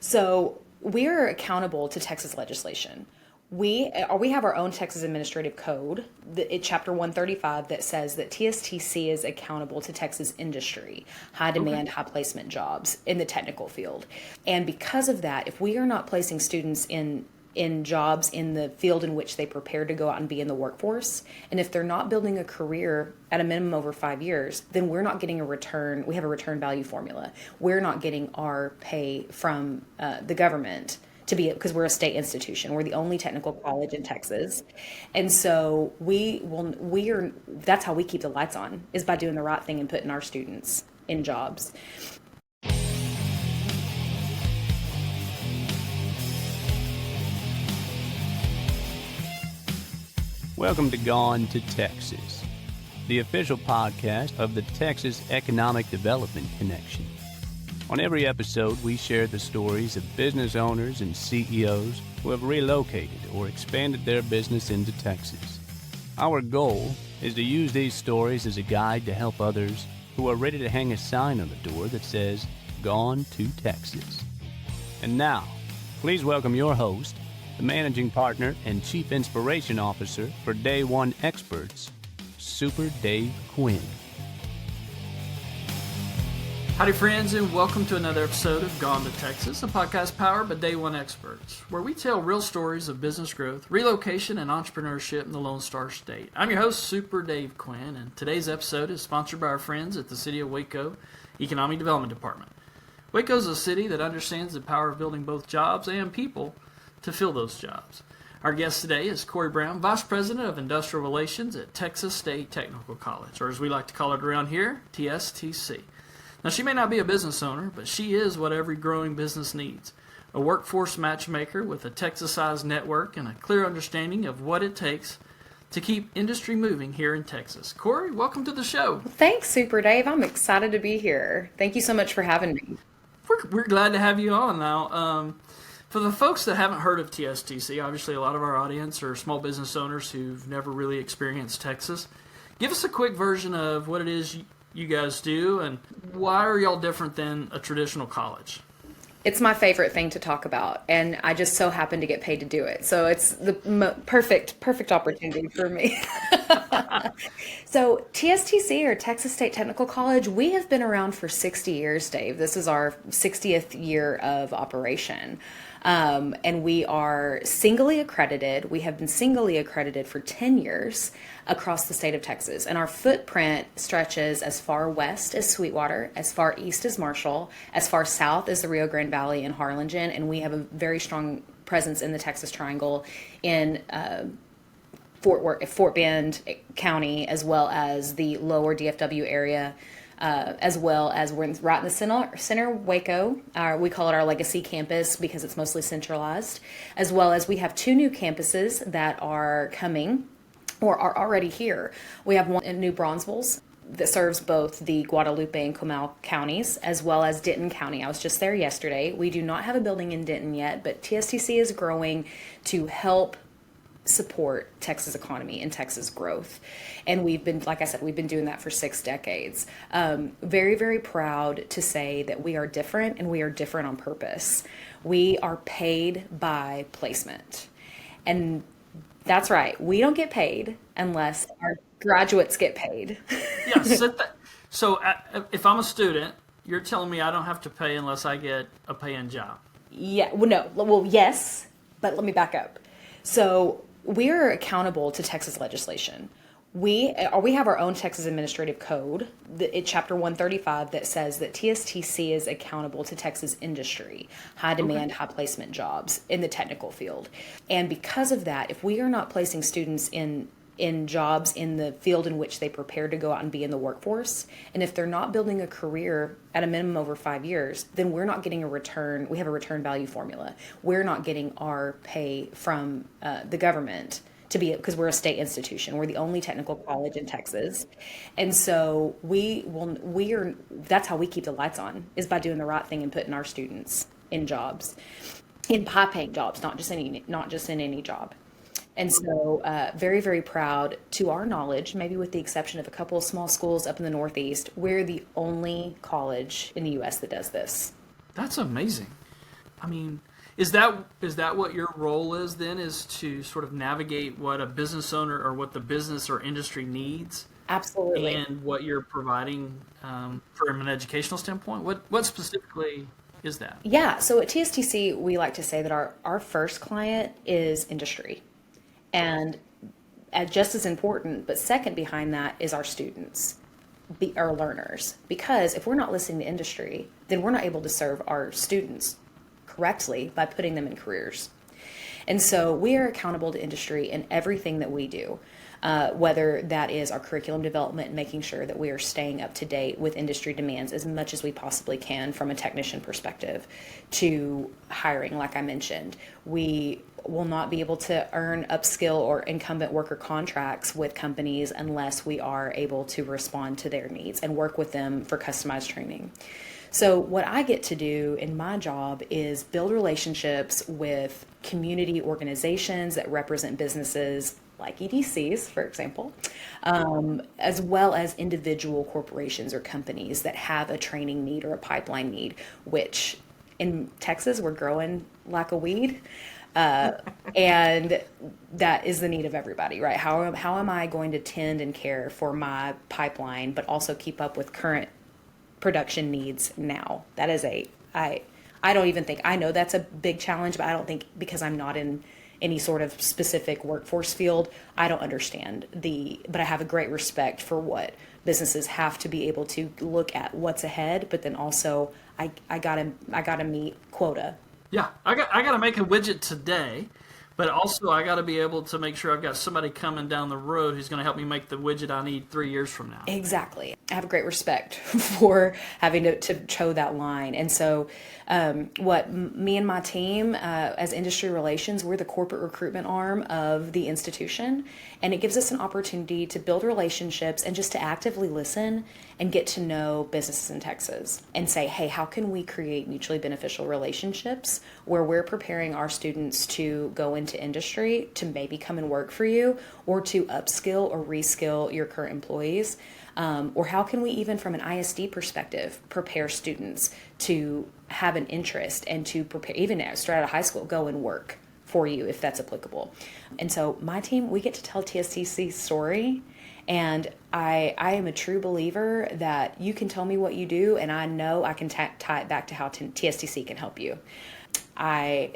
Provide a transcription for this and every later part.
So we are accountable to Texas legislation. We have our own Texas Administrative Code, Chapter 135, that says that TSTC is accountable to Texas industry, high demand, high placement jobs in the technical field. And because of that, if we are not placing students in jobs in the field in which they prepare to go out and be in the workforce, and if they're not building a career at a minimum over 5 years, then we're not getting a return. We have a return value formula. We're not getting our pay from the government to be, because we're a state institution. We're the only technical college in Texas. And so that's how we keep the lights on, is by doing the right thing and putting our students in jobs. Welcome to Gone to Texas, the official podcast of the Texas Economic Development Connection. On every episode, we share the stories of business owners and CEOs who have relocated or expanded their business into Texas. Our goal is to use these stories as a guide to help others who are ready to hang a sign on the door that says, Gone to Texas. And now, please welcome your host, the Managing Partner and Chief Inspiration Officer for Day One Experts, Super Dave Quinn. Howdy friends, and welcome to another episode of Gone to Texas, a podcast powered by Day One Experts, where we tell real stories of business growth, relocation, and entrepreneurship in the Lone Star State. I'm your host, Super Dave Quinn, and today's episode is sponsored by our friends at the City of Waco Economic Development Department. Waco is a city that understands the power of building both jobs and people to fill those jobs. Our guest today is Kori Bowen, Vice President of Industrial Relations at Texas State Technical College, or as we like to call it around here, TSTC. Now, she may not be a business owner, but she is what every growing business needs. A workforce matchmaker with a Texas-sized network and a clear understanding of what it takes to keep industry moving here in Texas. Kori, welcome to the show. Thanks, Super Dave. I'm excited to be here. Thank you so much for having me. We're glad to have you on now. For the folks that haven't heard of TSTC, obviously a lot of our audience are small business owners who've never really experienced Texas. Give us a quick version of what it is you guys do, and why are y'all different than a traditional college? It's my favorite thing to talk about, and I just so happen to get paid to do it. So it's the perfect opportunity for me. So TSTC, or Texas State Technical College, we have been around for 60 years, Dave. This is our 60th year of operation. And we are singly accredited. We have been singly accredited for 10 years across the state of Texas. And our footprint stretches as far west as Sweetwater, as far east as Marshall, as far south as the Rio Grande Valley and Harlingen. And we have a very strong presence in the Texas Triangle in Fort Bend County, as well as the lower DFW area. As well as we're right in the center of Waco. We call it our legacy campus because it's mostly centralized, as well as we have two new campuses that are coming or are already here. We have one in New Braunfels that serves both the Guadalupe and Comal counties, as well as Denton County. I was just there yesterday. We do not have a building in Denton yet, but TSTC is growing to help support Texas economy and Texas growth. And we've been, like I said, we've been doing that for 6 decades. Very, very proud to say that we are different, and we are different on purpose. We are paid by placement. And that's right. We don't get paid unless our graduates get paid. Yes. So if I'm a student, you're telling me I don't have to pay unless I get a paying job. Yeah. Well, no. Well, yes, but let me back up. So we are accountable to Texas legislation. We have our own Texas Administrative Code, Chapter 135, that says that TSTC is accountable to Texas industry, high demand, high placement jobs in the technical field. And because of that, if we are not placing students in jobs in the field in which they prepare to go out and be in the workforce, and if they're not building a career at a minimum over 5 years, then we're not getting a return. We have a return value formula. We're not getting our pay from the government to be, because we're a state institution. We're the only technical college in Texas. And so that's how we keep the lights on, is by doing the right thing and putting our students in jobs, in high paying jobs, not just in any job. And so very, very proud, to our knowledge, maybe with the exception of a couple of small schools up in the Northeast, we're the only college in the U.S. that does this. That's amazing. I mean, is that what your role is then? Is to sort of navigate what a business owner or what the business or industry needs, Absolutely. and what you're providing from an educational standpoint? What specifically is that? Yeah, so at TSTC, we like to say that our first client is industry. And just as important, but second behind that is our students, our learners. Because if we're not listening to industry, then we're not able to serve our students correctly by putting them in careers. And so we are accountable to industry in everything that we do, whether that is our curriculum development, making sure that we are staying up to date with industry demands as much as we possibly can from a technician perspective, to hiring, like I mentioned. We will not be able to earn upskill or incumbent worker contracts with companies unless we are able to respond to their needs and work with them for customized training. So what I get to do in my job is build relationships with community organizations that represent businesses like EDCs, for example, as well as individual corporations or companies that have a training need or a pipeline need, which in Texas, we're growing like a weed. And that is the need of everybody, right? How am I going to tend and care for my pipeline, but also keep up with current production needs now? That is I don't even think, I know that's a big challenge, but I don't think, because I'm not in any sort of specific workforce field, I don't understand but I have a great respect for what businesses have to be able to look at what's ahead, but then also I gotta meet quota. Yeah, I got to make a widget today, but also I got to be able to make sure I've got somebody coming down the road who's going to help me make the widget I need 3 years from now. Exactly. I have a great respect for having to toe that line. And so me and my team, as industry relations, we're the corporate recruitment arm of the institution. And it gives us an opportunity to build relationships and just to actively listen and get to know businesses in Texas and say, hey, how can we create mutually beneficial relationships where we're preparing our students to go into industry, to maybe come and work for you, or to upskill or reskill your current employees? Or how can we, even from an ISD perspective, prepare students to have an interest and to prepare, even straight out of high school, go and work for you if that's applicable. And so my team, we get to tell TSTC's story. And I am a true believer that you can tell me what you do, and I know I can tie it back to how TSTC can help you.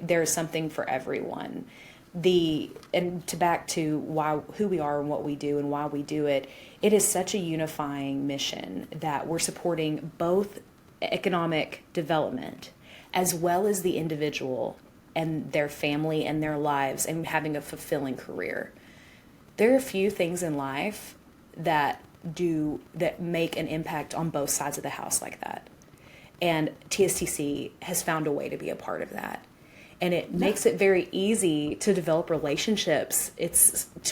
There's something for everyone. Back to who we are and what we do and why we do it, it is such a unifying mission that we're supporting both economic development as well as the individual and their family and their lives and having a fulfilling career. There are a few things in life that make an impact on both sides of the house like that. And TSTC has found a way to be a part of that. And it makes it very easy to develop relationships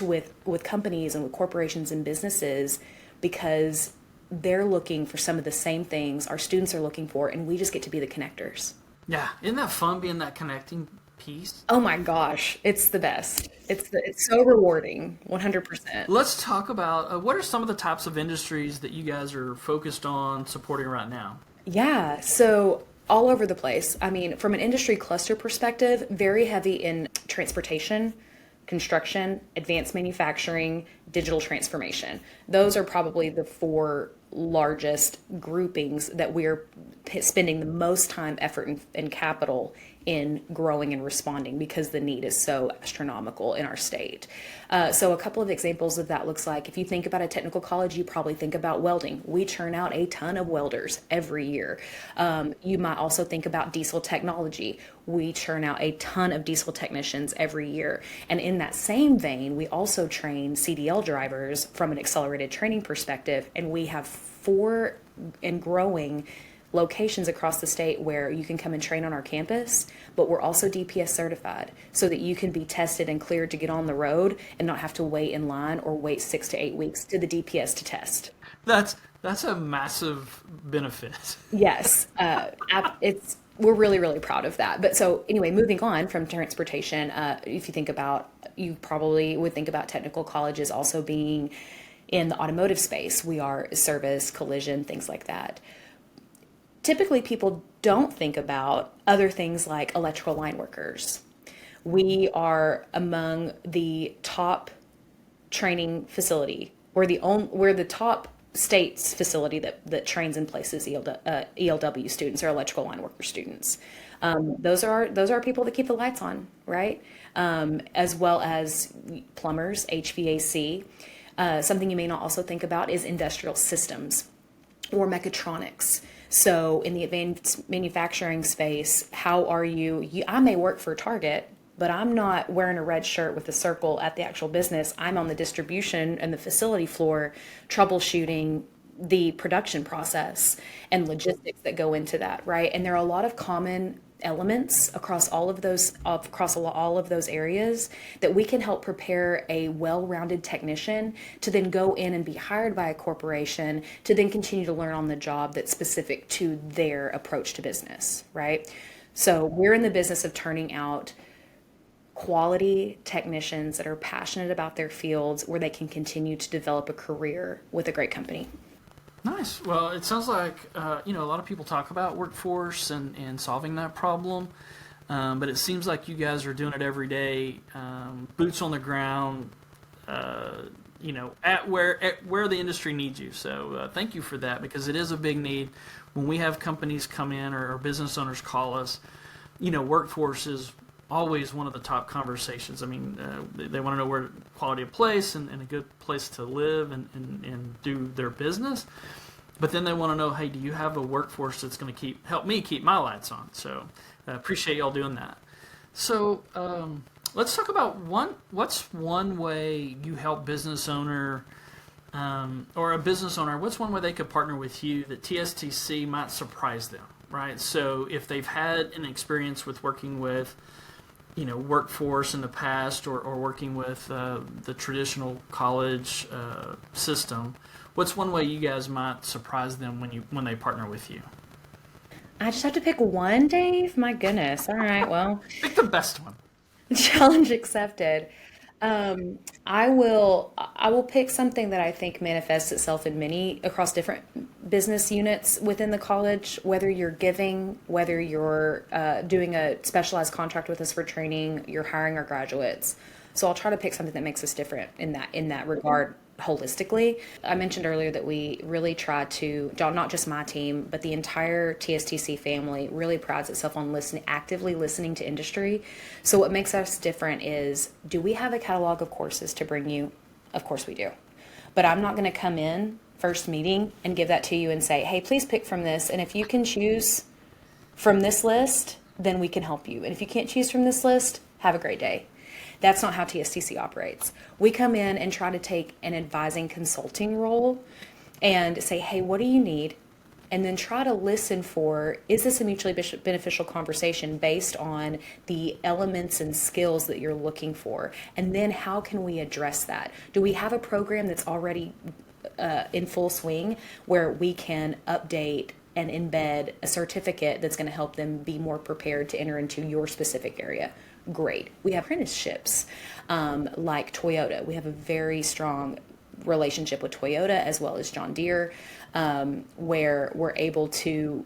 with companies and with corporations and businesses, because they're looking for some of the same things our students are looking for, and we just get to be the connectors. Yeah, isn't that fun, being that connecting piece? Oh my gosh, it's the best. It's so rewarding, 100%. Let's talk about what are some of the types of industries that you guys are focused on supporting right now? Yeah, so all over the place. I mean, from an industry cluster perspective, very heavy in transportation, construction, advanced manufacturing, digital transformation. Those are probably the four largest groupings that we're spending the most time, effort, and capital in growing and responding, because the need is so astronomical in our state. So a couple of examples of that looks like, if you think about a technical college, you probably think about welding. We churn out a ton of welders every year. You might also think about diesel technology. We churn out a ton of diesel technicians every year. And in that same vein, we also train CDL drivers from an accelerated training perspective. And we have 4 and growing locations across the state where you can come and train on our campus, but we're also DPS certified so that you can be tested and cleared to get on the road and not have to wait in line or wait 6 to 8 weeks to the DPS to test. That's a massive benefit. Yes, we're really, really proud of that. But so anyway, moving on from transportation, if you probably would think about technical colleges also being in the automotive space. We are service, collision, things like that. Typically, people don't think about other things like electrical line workers. We are among the top training facility. We're the top state's facility that trains and places ELW students or electrical line worker students. Those are people that keep the lights on, right? As well as plumbers, HVAC. Something you may not also think about is industrial systems or mechatronics. So in the advanced manufacturing space, how are you? I may work for Target, but I'm not wearing a red shirt with a circle at the actual business. I'm on the distribution and the facility floor troubleshooting the production process and logistics that go into that, right? And there are a lot of common elements across all of those areas that we can help prepare a well-rounded technician to then go in and be hired by a corporation to then continue to learn on the job that's specific to their approach to business, right? So we're in the business of turning out quality technicians that are passionate about their fields where they can continue to develop a career with a great company. Nice. Well, it sounds like, a lot of people talk about workforce and solving that problem, but it seems like you guys are doing it every day, boots on the ground, at where the industry needs you. So thank you for that, because it is a big need. When we have companies come in or business owners call us, workforce is always one of the top conversations. I mean, they want to know where quality of place and a good place to live and do their business. But then they want to know, hey, do you have a workforce that's going to help me keep my lights on? So I appreciate y'all doing that. So let's talk about what's one way you help business owner or a business owner, what's one way they could partner with you that TSTC might surprise them, right? So if they've had an experience with working with workforce in the past or working with the traditional college system, what's one way you guys might surprise them when they partner with you? I just have to pick one, Dave? My goodness. All right, well. Pick the best one. Challenge accepted. I will pick something that I think manifests itself in across different business units within the college, whether you're giving, whether you're doing a specialized contract with us for training, you're hiring our graduates. So I'll try to pick something that makes us different in that regard holistically. I mentioned earlier that we really try to, not just my team, but the entire TSTC family really prides itself on actively listening to industry. So what makes us different is, do we have a catalog of courses to bring you? Of course we do. But I'm not going to come in first meeting and give that to you and say, hey, please pick from this. And if you can choose from this list, then we can help you. And if you can't choose from this list, have a great day. That's not how TSTC operates. We come in and try to take an advising consulting role and say, hey, what do you need? And then try to listen for, is this a mutually beneficial conversation based on the elements and skills that you're looking for? And then how can we address that? Do we have a program that's already in full swing where we can update and embed a certificate that's going to help them be more prepared to enter into your specific area? Great. We have apprenticeships like Toyota. We have a very strong relationship with Toyota as well as John Deere, where we're able to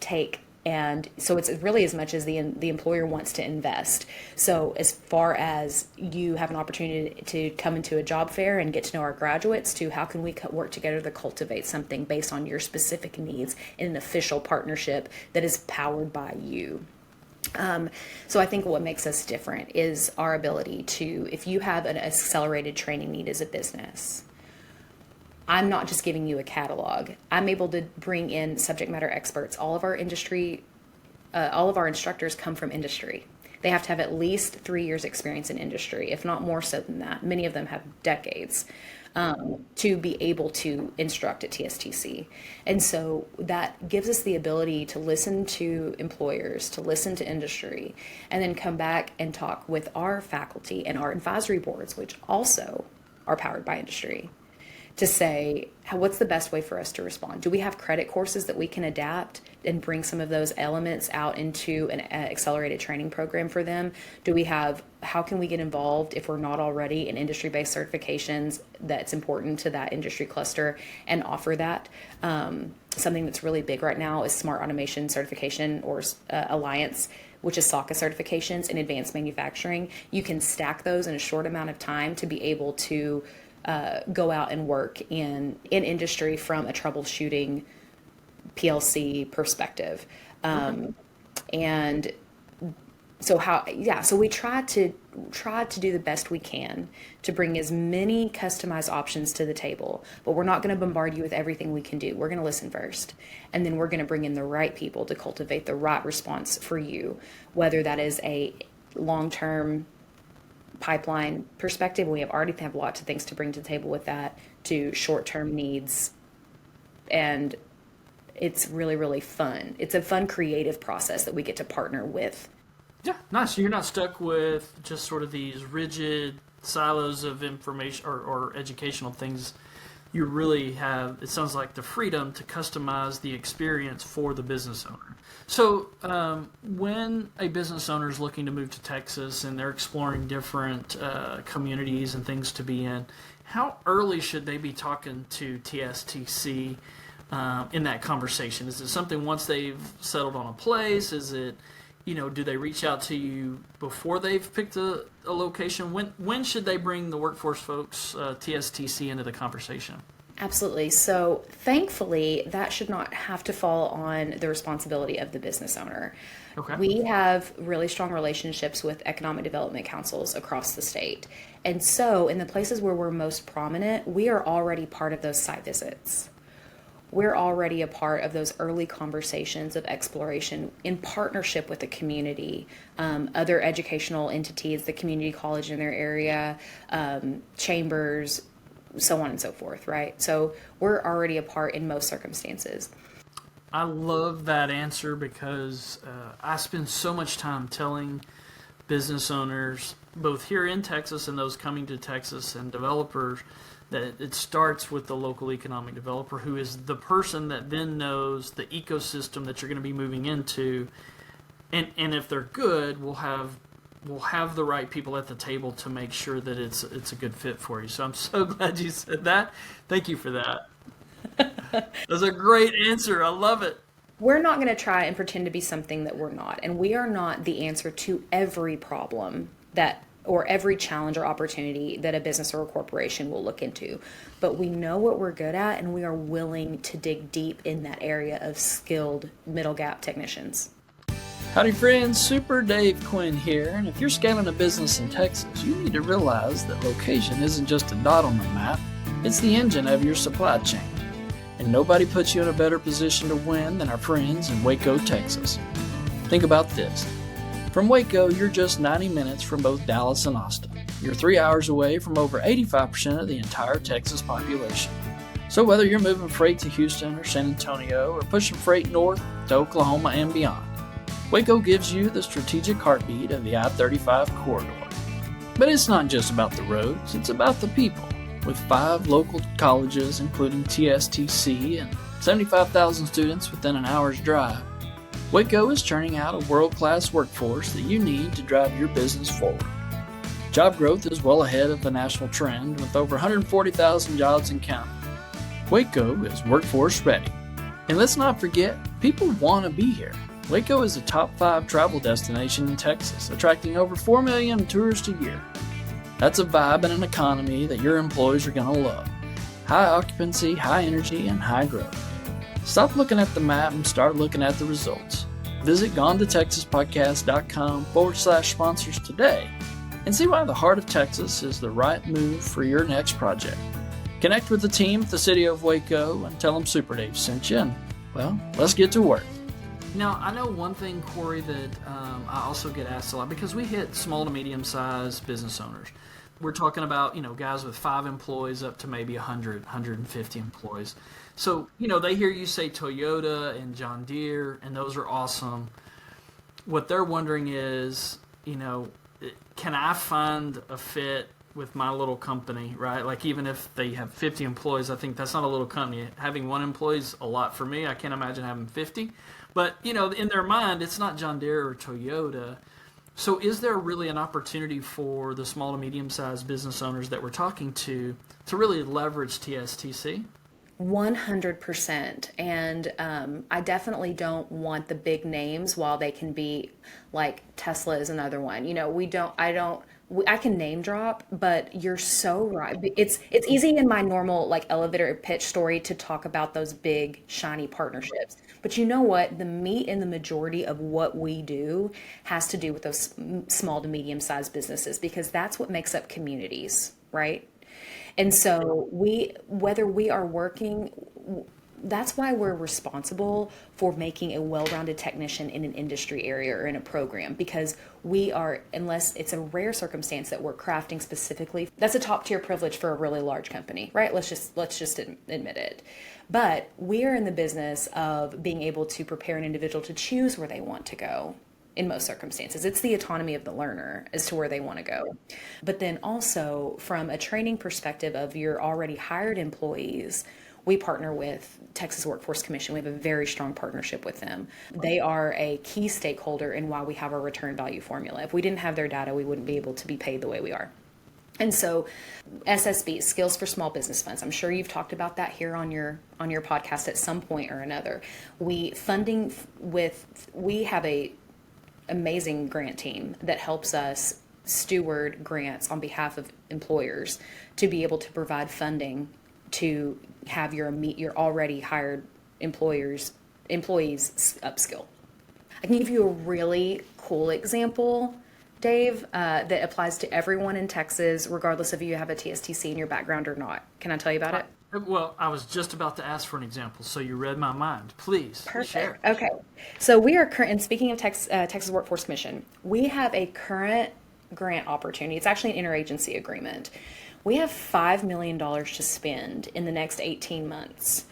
take, and so it's really as much as the employer wants to invest. So as far as you have an opportunity to come into a job fair and get to know our graduates, to how can we work together to cultivate something based on your specific needs in an official partnership that is powered by you. So I think what makes us different is our ability to, if you have an accelerated training need as a business, I'm not just giving you a catalog. I'm able to bring in subject matter experts. All of our instructors come from industry. They have to have at least 3 years experience in industry, if not more so than that. Many of them have decades to be able to instruct at TSTC. And so that gives us the ability to listen to employers, to listen to industry, and then come back and talk with our faculty and our advisory boards, which also are powered by industry, to say, what's the best way for us to respond? Do we have credit courses that we can adapt and bring some of those elements out into an accelerated training program for them? How can we get involved if we're not already in industry-based certifications that's important to that industry cluster and offer that? something that's really big right now is Smart Automation Certification, or Alliance, which is SOCA certifications in advanced manufacturing. You can stack those in a short amount of time to be able to go out and work in industry from a troubleshooting PLC perspective. And so so we try to do the best we can to bring as many customized options to the table, but we're not going to bombard you with everything we can do. We're going to listen first, and then we're going to bring in the right people to cultivate the right response for you, whether that is a long-term pipeline perspective. We already have lots of things to bring to the table with that, to short-term needs, and it's really, really fun. It's a fun, creative process that we get to partner with. Yeah, nice. So you're not stuck with just sort of these rigid silos of information or educational things. You really have, it sounds like, the freedom to customize the experience for the business owner. So when a business owner is looking to move to Texas and they're exploring different communities and things to be in, how early should they be talking to TSTC in that conversation? Is it something once they've settled on a place? Is it, do they reach out to you before they've picked a location? When should they bring the workforce folks, TSTC, into the conversation? Absolutely. So thankfully, that should not have to fall on the responsibility of the business owner. Okay. We have really strong relationships with economic development councils across the state. And so in the places where we're most prominent, we are already part of those site visits. We're already a part of those early conversations of exploration in partnership with the community, other educational entities, the community college in their area, chambers, so on and so forth, right? So we're already a part in most circumstances. I love that answer because I spend so much time telling business owners, both here in Texas and those coming to Texas, and developers, that it starts with the local economic developer, who is the person that then knows the ecosystem that you're going to be moving into, and if they're good, we'll have the right people at the table to make sure that it's a good fit for you. So I'm so glad you said that. Thank you for that. That's a great answer. I love it. We're not going to try and pretend to be something that we're not, and we are not the answer to every problem or every challenge or opportunity that a business or a corporation will look into. But we know what we're good at, and we are willing to dig deep in that area of skilled middle gap technicians. Howdy friends, Super Dave Quinn here, and if you're scaling a business in Texas, you need to realize that location isn't just a dot on the map, it's the engine of your supply chain. And nobody puts you in a better position to win than our friends in Waco, Texas. Think about this. From Waco, you're just 90 minutes from both Dallas and Austin. You're 3 hours away from over 85% of the entire Texas population. So whether you're moving freight to Houston or San Antonio, or pushing freight north to Oklahoma and beyond, Waco gives you the strategic heartbeat of the I-35 corridor. But it's not just about the roads, it's about the people. With 5 local colleges, including TSTC, and 75,000 students within an hour's drive, Waco is churning out a world-class workforce that you need to drive your business forward. Job growth is well ahead of the national trend, with over 140,000 jobs in counting. Waco is workforce ready. And let's not forget, people want to be here. Waco is a top 5 travel destination in Texas, attracting over 4 million tourists a year. That's a vibe and an economy that your employees are going to love. High occupancy, high energy, and high growth. Stop looking at the map and start looking at the results. Visit GoneToTexasPodcast.com/sponsors today and see why the heart of Texas is the right move for your next project. Connect with the team at the City of Waco and tell them Super Dave sent you, and, well, let's get to work. Now, I know one thing, Kori, that I also get asked a lot, because we hit small to medium-sized business owners. We're talking about, guys with 5 employees up to maybe 100, 150 employees. So, they hear you say Toyota and John Deere, and those are awesome. What they're wondering is, can I find a fit with my little company, right? Like, even if they have 50 employees, I think that's not a little company. Having 1 employee is a lot for me. I can't imagine having 50. But, in their mind, it's not John Deere or Toyota. So is there really an opportunity for the small to medium-sized business owners that we're talking to really leverage TSTC? 100%. And I definitely don't want the big names while they can be like Tesla is another one. I can name drop, but you're so right. It's easy in my normal like elevator pitch story to talk about those big shiny partnerships. But you know what? The meat and the majority of what we do has to do with those small to medium sized businesses because that's what makes up communities, right? And so whether we are working, that's why we're responsible for making a well-rounded technician in an industry area or in a program because we are, unless it's a rare circumstance that we're crafting specifically, that's a top tier privilege for a really large company, right? Let's just admit it. But we are in the business of being able to prepare an individual to choose where they want to go in most circumstances. It's the autonomy of the learner as to where they want to go. But then also from a training perspective of your already hired employees, we partner with Texas Workforce Commission. We have a very strong partnership with them. They are a key stakeholder in why we have our return value formula. If we didn't have their data, we wouldn't be able to be paid the way we are. And so SSB, Skills for Small Business Funds. I'm sure you've talked about that here on your podcast at some point or another. We have a amazing grant team that helps us steward grants on behalf of employers to be able to provide funding to have your already hired employees upskill. I can give you a really cool example, Dave, that applies to everyone in Texas, regardless of if you have a TSTC in your background or not. Can I tell you about it? Well, I was just about to ask for an example, so you read my mind. Please, Perfect. share. Okay. So we are current, and speaking of Texas Workforce Commission, we have a current grant opportunity. It's actually an interagency agreement. We have $5 million to spend in the next 18 months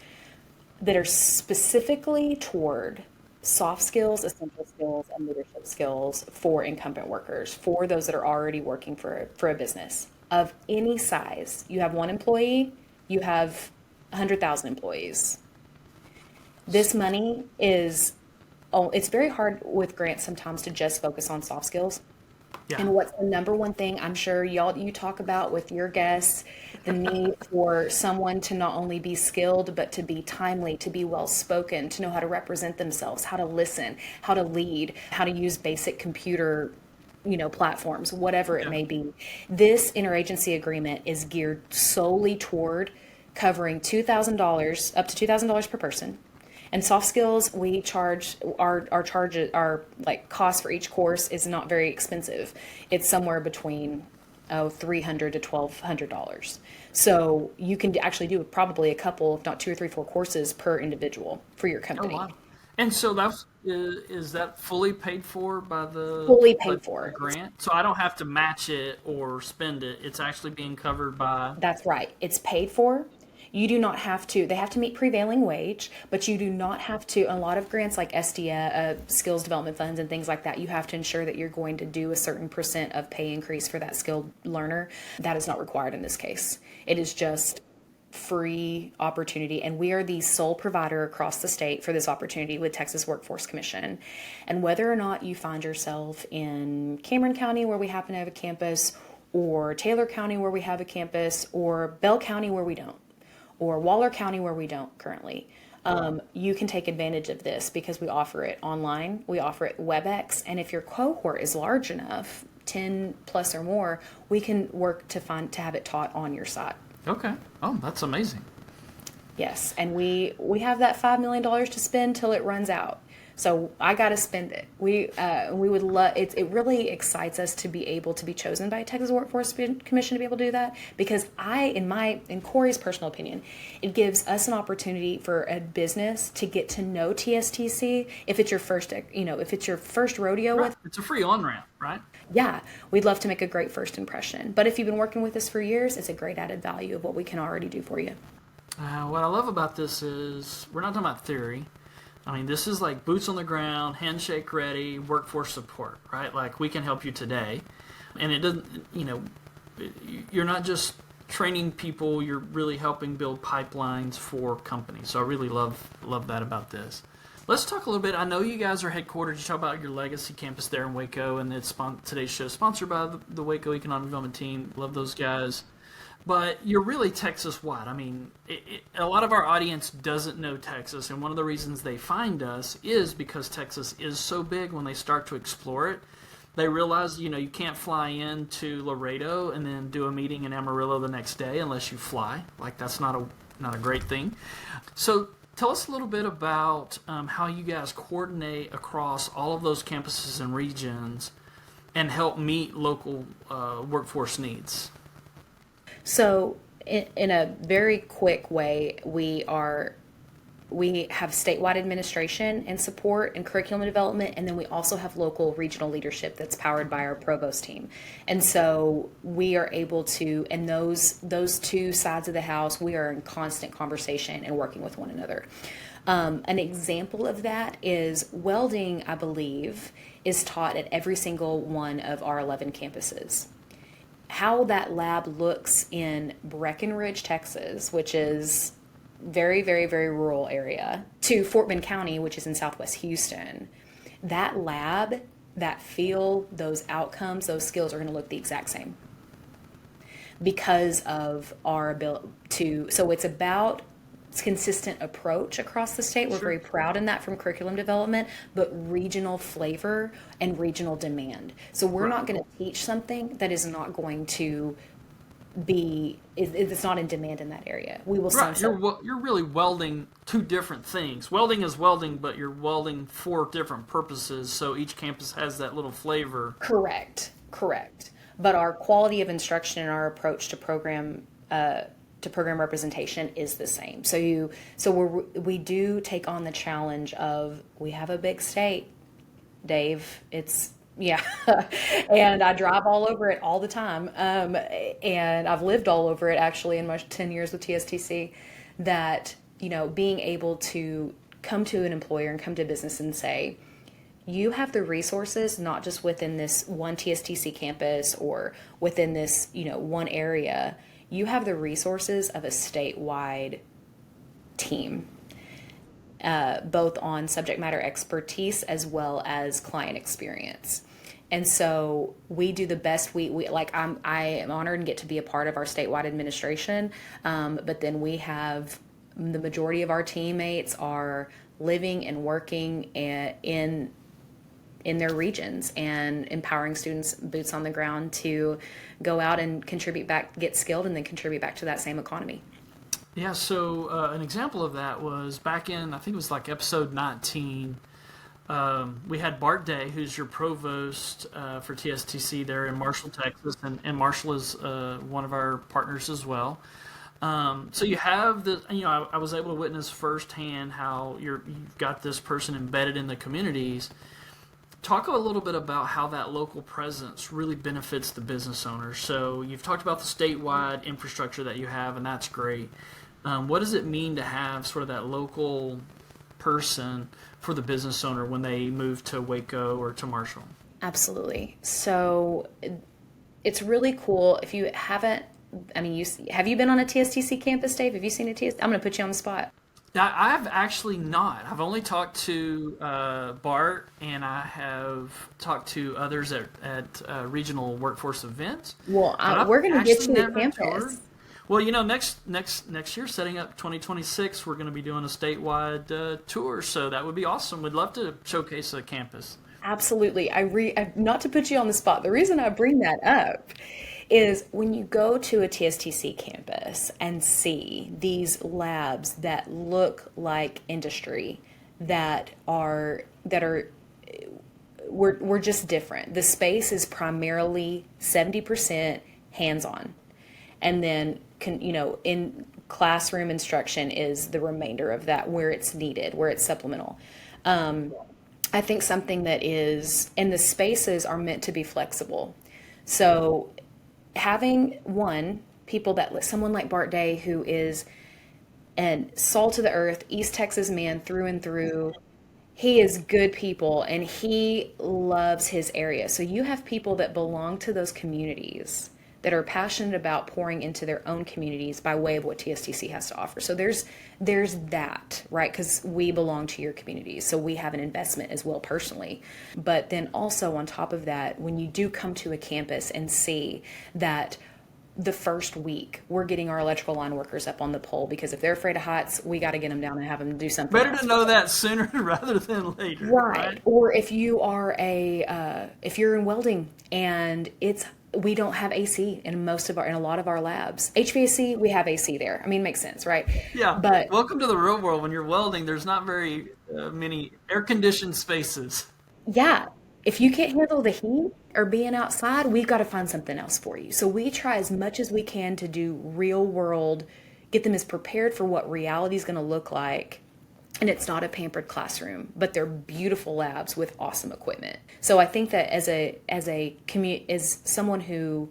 that are specifically toward soft skills, essential skills, and leadership skills for incumbent workers, for those that are already working for a business of any size. You have one employee, you have 100,000 employees. This money it's very hard with grants sometimes to just focus on soft skills. Yeah. And what's the number one thing I'm sure you talk about with your guests, the need for someone to not only be skilled, but to be timely, to be well-spoken, to know how to represent themselves, how to listen, how to lead, how to use basic computer platforms, whatever it may be. This interagency agreement is geared solely toward covering $2,000, up to $2,000 per person. And soft skills, we charge our like cost for each course is not very expensive. It's somewhere between $300 to $1,200. So you can actually do probably a couple, if not 2 or 3, 4 courses per individual for your company. Oh, wow. And so is that fully paid for by the Fully paid for grant? So I don't have to match it or spend it. It's actually being covered by. That's right. It's paid for. You do not have to, they have to meet prevailing wage, but you do not have to, a lot of grants like SDA, skills development funds and things like that, you have to ensure that you're going to do a certain % of pay increase for that skilled learner. That is not required in this case. It is just free opportunity, and we are the sole provider across the state for this opportunity with Texas Workforce Commission. And whether or not you find yourself in Cameron County where we happen to have a campus, or Taylor County where we have a campus, or Bell County where we don't, or Waller County where we don't currently, you can take advantage of this because we offer it online, we offer it WebEx, and if your cohort is large enough, 10 plus or more, we can work to have it taught on your site. Okay. Oh, that's amazing. Yes, and we have that $5 million to spend till it runs out. So I got to spend it. We would love it. It really excites us to be able to be chosen by Texas Workforce Commission to be able to do that, because in Kori's personal opinion, it gives us an opportunity for a business to get to know TSTC if it's your first rodeo with. It's a free on-ramp, right? Yeah, we'd love to make a great first impression. But if you've been working with us for years, it's a great added value of what we can already do for you. What I love about this is we're not talking about theory. I mean, this is like boots on the ground, handshake ready, workforce support, right? Like, we can help you today. And it doesn't, you're not just training people, you're really helping build pipelines for companies. So I really love that about this. Let's talk a little bit. I know you guys are headquartered. You talk about your legacy campus there in Waco, and today's show is sponsored by the Waco Economic Development Team. Love those guys. But you're really Texas-wide. I mean, a lot of our audience doesn't know Texas, and one of the reasons they find us is because Texas is so big. When they start to explore it, they realize, you can't fly into Laredo and then do a meeting in Amarillo the next day unless you fly. Like, that's not a great thing. So tell us a little bit about how you guys coordinate across all of those campuses and regions and help meet local workforce needs. So in a very quick way, we have statewide administration and support and curriculum development, and then we also have local regional leadership that's powered by our provost team. And so we are able to, and those two sides of the house, we are in constant conversation and working with one another. An example of that is welding, I believe, is taught at every single one of our 11 campuses. How that lab looks in Breckenridge, Texas, which is very, very, very rural area, to Fort Bend County, which is in Southwest Houston, that lab, that feel, those outcomes, those skills are going to look the exact same because of our ability to. So it's about consistent approach across the state. We're very proud in that from curriculum development, but regional flavor and regional demand. So we're not going to teach something that is not going to be, it's not in demand in that area. We will You're really welding two different things. Welding is welding, but you're welding for different purposes, so each campus has that little flavor. Correct. But our quality of instruction and our approach to program representation is the same. We do take on the challenge of, we have a big state, Dave. And I drive all over it all the time. And I've lived all over it actually in my 10 years with TSTC, that, being able to come to an employer and come to business and say, you have the resources, not just within this one TSTC campus or within this, one area. You have the resources of a statewide team, both on subject matter expertise as well as client experience. And so we do the best I am honored and get to be a part of our statewide administration. But then we have the majority of our teammates are living and working in their regions and empowering students, boots on the ground, to go out and contribute back, get skilled, and then contribute back to that same economy. Yeah, so an example of that was back in, I think it was like episode 19, we had Bart Day, who's your provost for TSTC there in Marshall, Texas, and Marshall is one of our partners as well. So you have the, I was able to witness firsthand how you've got this person embedded in the communities. Talk a little bit about how that local presence really benefits the business owner. So you've talked about the statewide infrastructure that you have, and that's great. What does it mean to have sort of that local person for the business owner when they move to Waco or to Marshall? Absolutely. So it's really cool. If you haven't, have you been on a TSTC campus, Dave? Have you seen a TSTC? I'm going to put you on the spot. I've actually not. I've only talked to Bart, and I have talked to others at regional workforce events. Well, we're going to get you to campus. Toured. Well, next year, setting up 2026, we're going to be doing a statewide tour, so that would be awesome. We'd love to showcase a campus. Absolutely. Not to put you on the spot, the reason I bring that up is when you go to a TSTC campus and see these labs that look like industry, we're just different. The space is primarily 70% hands-on, and then in classroom instruction is the remainder of that, where it's needed, where it's supplemental. I think something that is, and the spaces are meant to be flexible. So having someone like Bart Day, who is an salt of the earth, East Texas man through and through, he is good people and he loves his area. So you have people that belong to those communities that are passionate about pouring into their own communities by way of what TSTC has to offer. So there's that, right? Because we belong to your communities, so we have an investment as well personally. But then also on top of that, when you do come to a campus and see that the first week, we're getting our electrical line workers up on the pole because if they're afraid of heights, we got to get them down and have them do something Better else. to know that sooner rather than later. Right. Or if you are if you're in welding and we don't have AC in a lot of our labs. HVAC, we have AC there. I mean, it makes sense, right? Yeah. But Welcome to the real world. When you're welding, there's not very many air-conditioned spaces. yeah, if you can't handle the heat or being outside, we've got to find something else for you. So we try as much as we can to do real world, get them as prepared for what reality is going to look like. And it's not a pampered classroom, but they're beautiful labs with awesome equipment. So I think that as someone who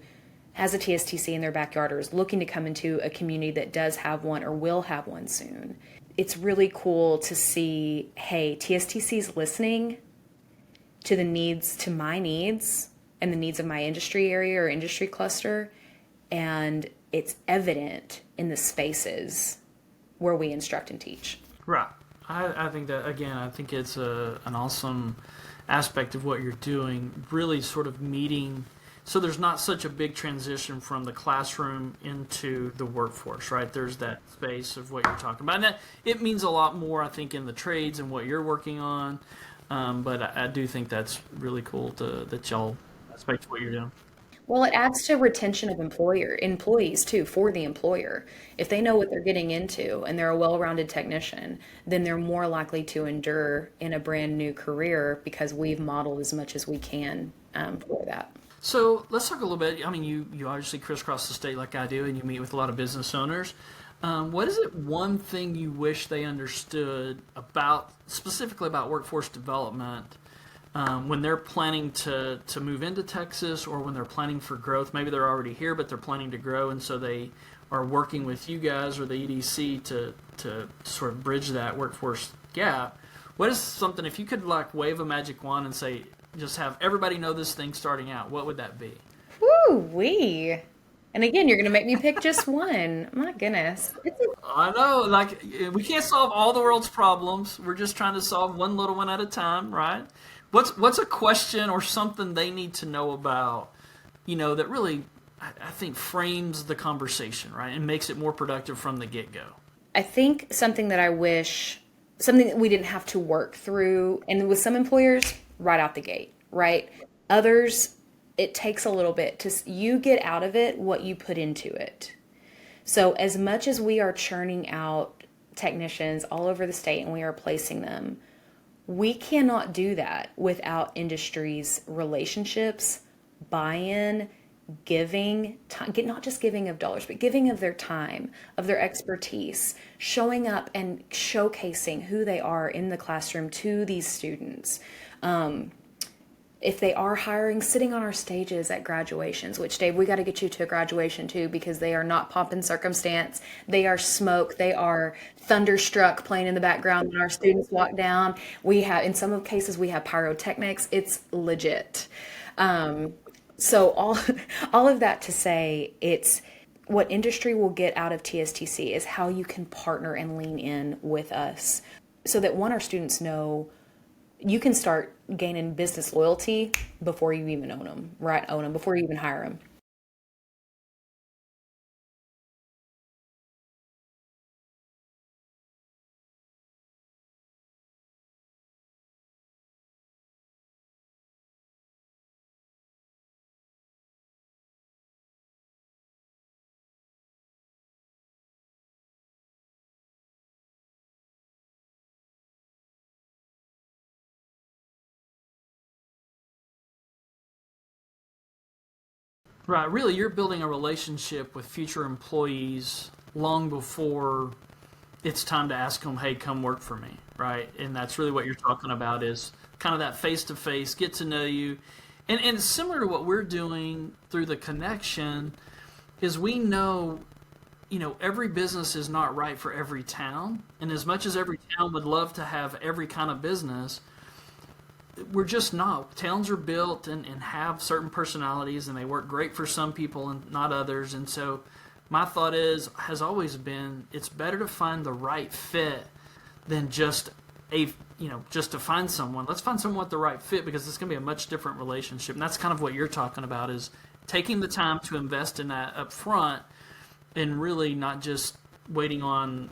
has a TSTC in their backyard or is looking to come into a community that does have one or will have one soon, it's really cool to see, hey, TSTC is listening to my needs and the needs of my industry area or industry cluster, and it's evident in the spaces where we instruct and teach. Right. I think that, again, I think it's an awesome aspect of what you're doing, really sort of meeting, so there's not such a big transition from the classroom into the workforce, right? There's that space of what you're talking about. And that, it means a lot more, I think, in the trades and what you're working on, but I do think that's really cool that y'all aspect what you're doing. Well, it adds to retention of employees too, for the employer. If they know what they're getting into and they're a well-rounded technician, then they're more likely to endure in a brand new career because we've modeled as much as we can for that. So let's talk a little bit. I mean, you obviously crisscross the state like I do, and you meet with a lot of business owners. What is it one thing you wish they understood specifically about workforce development when they're planning to move into Texas, or when they're planning for growth? Maybe they're already here, but they're planning to grow, and so they are working with you guys or the EDC to sort of bridge that workforce gap. What is something, if you could like wave a magic wand and say, just have everybody know this thing starting out, what would that be? Woo-wee. And again, you're going to make me pick just one. My goodness. I know, like, we can't solve all the world's problems. We're just trying to solve one little one at a time, right? What's a question or something they need to know about, that really, I think, frames the conversation, right, and makes it more productive from the get-go? I think something that we didn't have to work through, and with some employers, right out the gate, right? Others, it takes a little bit you get out of it what you put into it. So as much as we are churning out technicians all over the state and we are placing them, we cannot do that without industry's relationships, buy-in, giving, not just giving of dollars, but giving of their time, of their expertise, showing up and showcasing who they are in the classroom to these students. If they are hiring, sitting on our stages at graduations, which, Dave, we got to get you to a graduation too, because they are not pomp and circumstance. They are smoke. They are thunderstruck playing in the background when our students walk down. In some cases, we have pyrotechnics. It's legit. So all of that to say, it's what industry will get out of TSTC is how you can partner and lean in with us so that our students know you can start gaining business loyalty before you even own them, before you even hire them. Right, really, you're building a relationship with future employees long before it's time to ask them, hey, come work for me, right? And that's really what you're talking about, is kind of that face-to-face, get to know you. And similar to what we're doing through the connection is we know, every business is not right for every town. And as much as every town would love to have every kind of business, we're just not. Towns are built and have certain personalities, and they work great for some people and not others. And so my thought has always been, it's better to find the right fit than just to find someone. Let's find someone with the right fit, because it's going to be a much different relationship. And that's kind of what you're talking about, is taking the time to invest in that up front and really not just waiting on,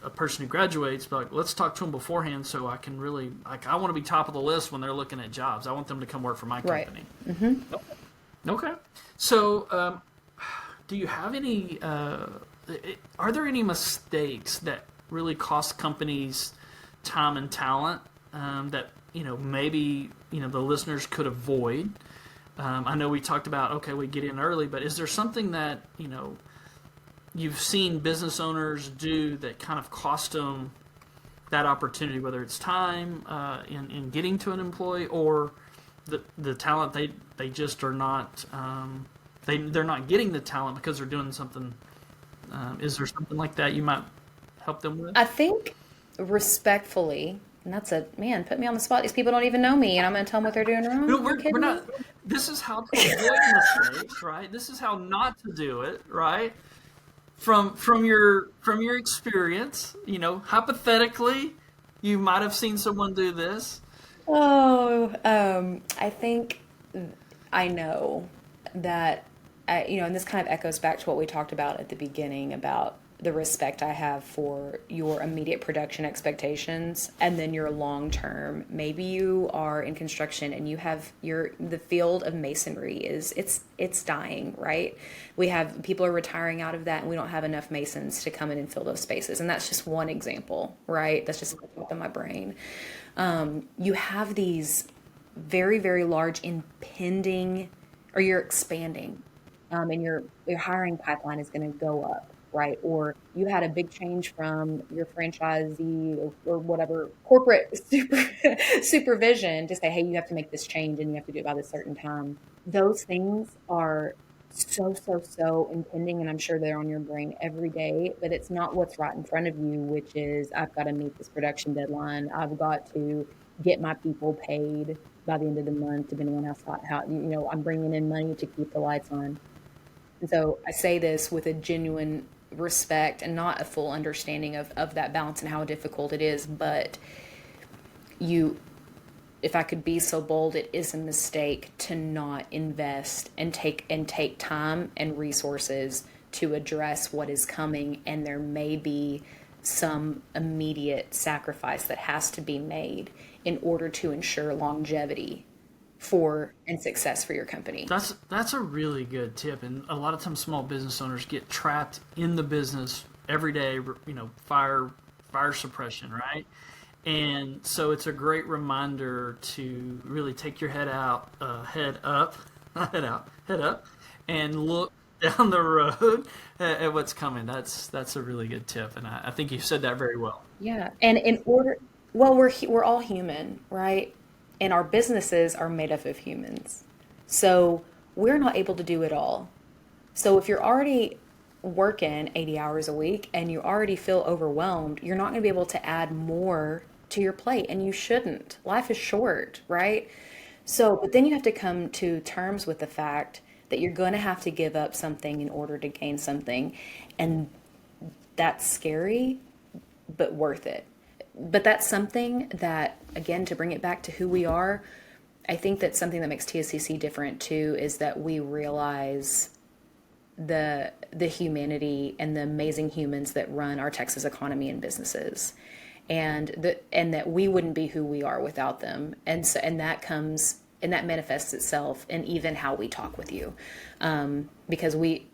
a person who graduates, but like, let's talk to them beforehand so I can really, like, I want to be top of the list when they're looking at jobs. I want them to come work for my company. Right. Mm-hmm. Okay. So, do you have any, are there any mistakes that really cost companies time and talent that, maybe, the listeners could avoid? I know we talked about, okay, we get in early, but is there something that, you've seen business owners do that kind of cost them that opportunity, whether it's time in getting to an employee or the talent they just are not, they're not getting the talent because they're doing something. Is there something like that you might help them with? I think respectfully, and that's put me on the spot. These people don't even know me, and I'm going to tell them what they're doing wrong. No, Are you we're kidding me? not. This is how to avoid mistakes, right? This is how not to do it, right? From your experience, hypothetically, you might have seen someone do this. Oh, I think I know that, and this kind of echoes back to what we talked about at the beginning about the respect I have for your immediate production expectations and then your long term. Maybe you are in construction and you have the field of masonry it's dying, right? We have people are retiring out of that and we don't have enough masons to come in and fill those spaces. And that's just one example, right? That's just up in my brain. You have these very, very large impending, or you're expanding, and your hiring pipeline is going to go up, right? Or you had a big change from your franchisee or whatever corporate supervision to say, hey, you have to make this change and you have to do it by this certain time. Those things are so impending, and I'm sure they're on your brain every day, but it's not what's right in front of you, which is I've got to meet this production deadline. I've got to get my people paid by the end of the month, depending on how I'm bringing in money to keep the lights on. And so I say this with a genuine respect and not a full understanding of that balance and how difficult it is, but if I could be so bold, it is a mistake to not invest and take time and resources to address what is coming, and there may be some immediate sacrifice that has to be made in order to ensure longevity and success for your company. That's a really good tip, and a lot of times small business owners get trapped in the business every day, fire suppression, right? And so it's a great reminder to really take your head up, and look down the road at what's coming. That's a really good tip, and I think you said that very well. Yeah, and we're all human, right? And our businesses are made up of humans, so we're not able to do it all. So if you're already working 80 hours a week and you already feel overwhelmed, you're not going to be able to add more to your plate, and you shouldn't. Life is short, right? So, but then you have to come to terms with the fact that you're going to have to give up something in order to gain something, and that's scary, but worth it. But that's something that, again, to bring it back to who we are, I think that's something that makes TSTC different too, is that we realize the humanity and the amazing humans that run our Texas economy and businesses, and that we wouldn't be who we are without them, and that manifests itself in even how we talk with you, because we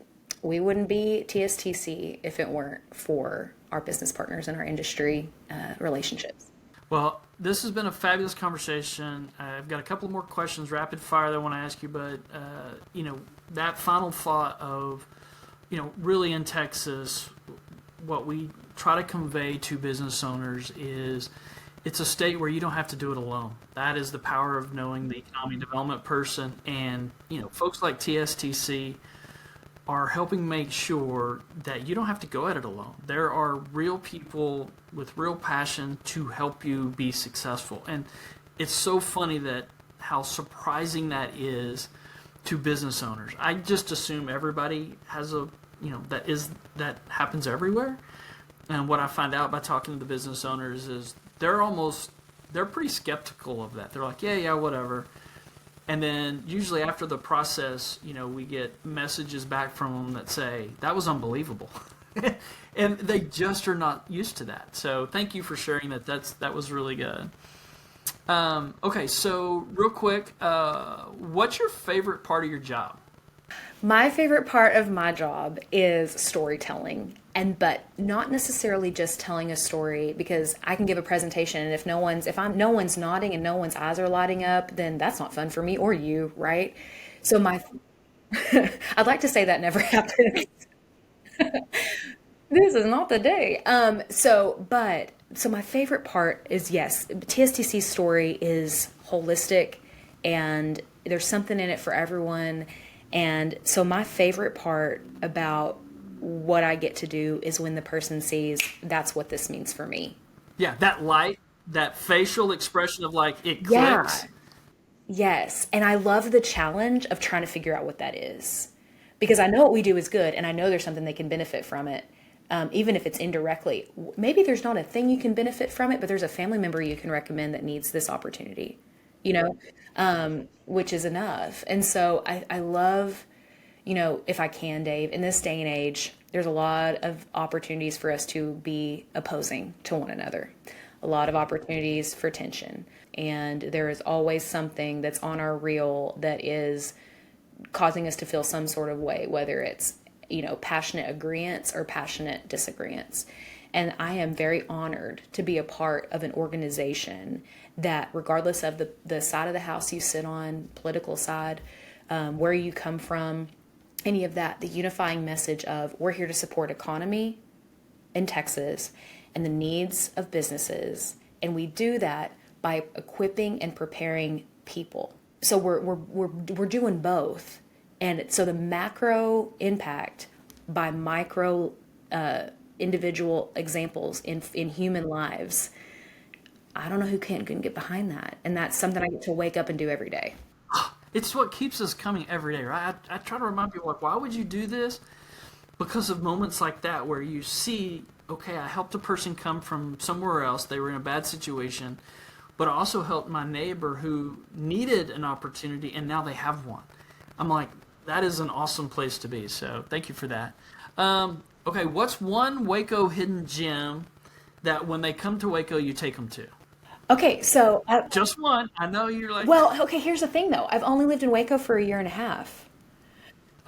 wouldn't be TSTC if it weren't for our business partners and our industry relationships. Well, this has been a fabulous conversation. I've got a couple more questions, rapid fire, that I want to ask you, but that final thought of, really in Texas, what we try to convey to business owners is it's a state where you don't have to do it alone. That is the power of knowing the economic development person, and folks like TSTC are helping make sure that you don't have to go at it alone. There are real people with real passion to help you be successful. And it's so funny that how surprising that is to business owners. I just assume everybody has that happens everywhere. And what I find out by talking to the business owners is they're pretty skeptical of that. They're like, yeah, whatever. And then usually after the process, we get messages back from them that say, that was unbelievable. And they just are not used to that. So thank you for sharing that. That was really good. Okay, so real quick, what's your favorite part of your job? My favorite part of my job is storytelling, but not necessarily just telling a story, because I can give a presentation and if no one's nodding and no one's eyes are lighting up, then that's not fun for me or you, right? So I'd like to say that never happens. This is not the day. So my favorite part is, yes, TSTC's story is holistic and there's something in it for everyone. And so my favorite part about what I get to do is when the person sees, that's what this means for me. Yeah, that light, that facial expression of like, it Yeah. clicks. Yes. And I love the challenge of trying to figure out what that is. Because I know what we do is good and I know there's something they can benefit from it. Even if it's indirectly. Maybe there's not a thing you can benefit from it, but there's a family member you can recommend that needs this opportunity, which is enough. And so I love, if I can, Dave, in this day and age, there's a lot of opportunities for us to be opposing to one another, a lot of opportunities for tension. And there is always something that's on our reel that is causing us to feel some sort of way, whether it's passionate agreeance or passionate disagreeance. And I am very honored to be a part of an organization that, regardless of the side of the house you sit on, political side, where you come from, any of that, the unifying message of we're here to support economy in Texas and the needs of businesses. And we do that by equipping and preparing people. So we're doing both. And so the macro impact by micro individual examples in human lives, I don't know who can get behind that. And that's something I get to wake up and do every day. It's what keeps us coming every day, right? I try to remind people, like, why would you do this? Because of moments like that where you see, okay, I helped a person come from somewhere else. They were in a bad situation, but I also helped my neighbor who needed an opportunity, and now they have one. I'm like, that is an awesome place to be. So thank you for that. Okay, what's one Waco hidden gem that when they come to Waco, you take them to? Okay, so Just one. I know you're like, well, okay, here's the thing though. I've only lived in Waco for a year and a half.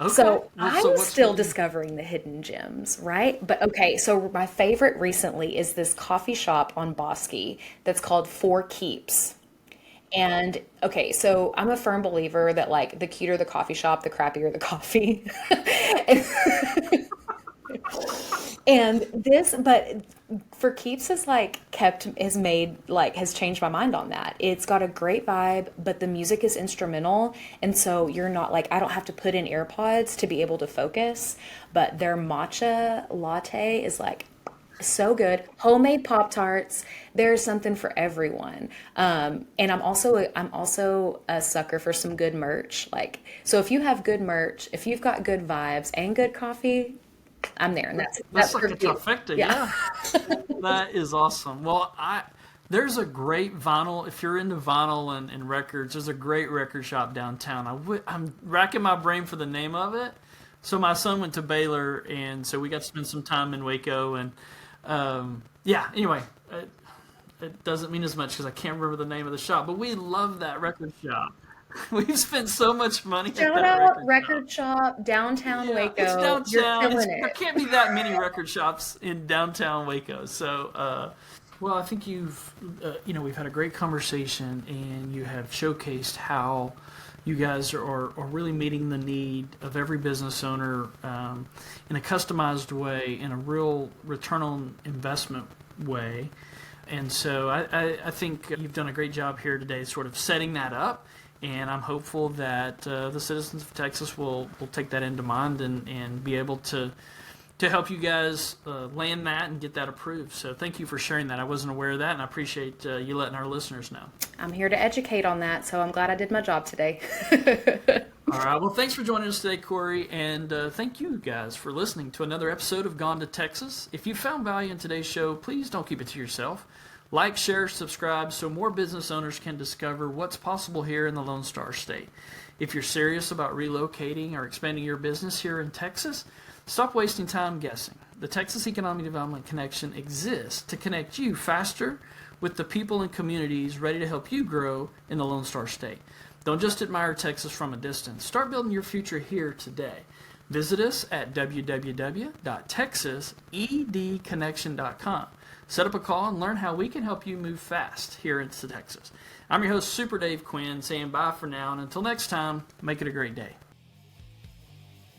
okay. So Well, I'm what's still one- discovering the hidden gems, right? But okay, so my favorite recently is this coffee shop on Bosque that's called Four Keeps. And okay, so I'm a firm believer that like the cuter the coffee shop, the crappier the coffee. But for Keeps has changed my mind on that. It's got a great vibe, but the music is instrumental. And so you're not like, I don't have to put in AirPods to be able to focus, but their matcha latte is like so good. Homemade Pop-Tarts. There's something for everyone. And I'm also a sucker for some good merch. Like, so if you have good merch, if you've got good vibes and good coffee, I'm there. And that's like a trifecta, yeah. That is awesome. Well, there's a great vinyl, if you're into vinyl and records, there's a great record shop downtown. I'm racking my brain for the name of it. So my son went to Baylor, and so we got to spend some time in Waco. And anyway, it doesn't mean as much because I can't remember the name of the shop, but we love that record shop. We've spent so much money at shout that out record record shop, downtown Yeah, Waco. it's downtown. You're killing There it. can't be that many record shops in downtown Waco. So, well, I think we've had a great conversation, and you have showcased how you guys are really meeting the need of every business owner in a customized way, in a real return on investment way. And so I think you've done a great job here today sort of setting that up. And I'm hopeful that the citizens of Texas will take that into mind and be able to help you guys land that and get that approved. So thank you for sharing that. I wasn't aware of that, and I appreciate you letting our listeners know. I'm here to educate on that, so I'm glad I did my job today. All right. Well, thanks for joining us today, Kori, and thank you guys for listening to another episode of Gone to Texas. If you found value in today's show, please don't keep it to yourself. Like, share, subscribe so more business owners can discover what's possible here in the Lone Star State. If you're serious about relocating or expanding your business here in Texas, stop wasting time guessing. The Texas Economic Development Connection exists to connect you faster with the people and communities ready to help you grow in the Lone Star State. Don't just admire Texas from a distance. Start building your future here today. Visit us at www.texasedconnection.com. Set up a call and learn how we can help you move fast here into Texas. I'm your host, Super Dave Quinn, saying bye for now, and until next time, make it a great day.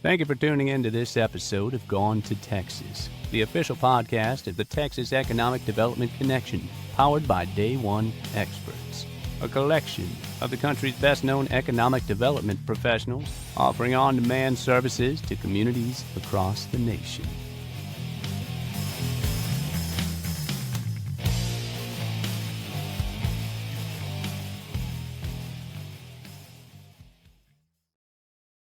Thank you for tuning in to this episode of Gone to Texas, the official podcast of the Texas Economic Development Connection, powered by Day One Experts, a collection of the country's best-known economic development professionals offering on-demand services to communities across the nation.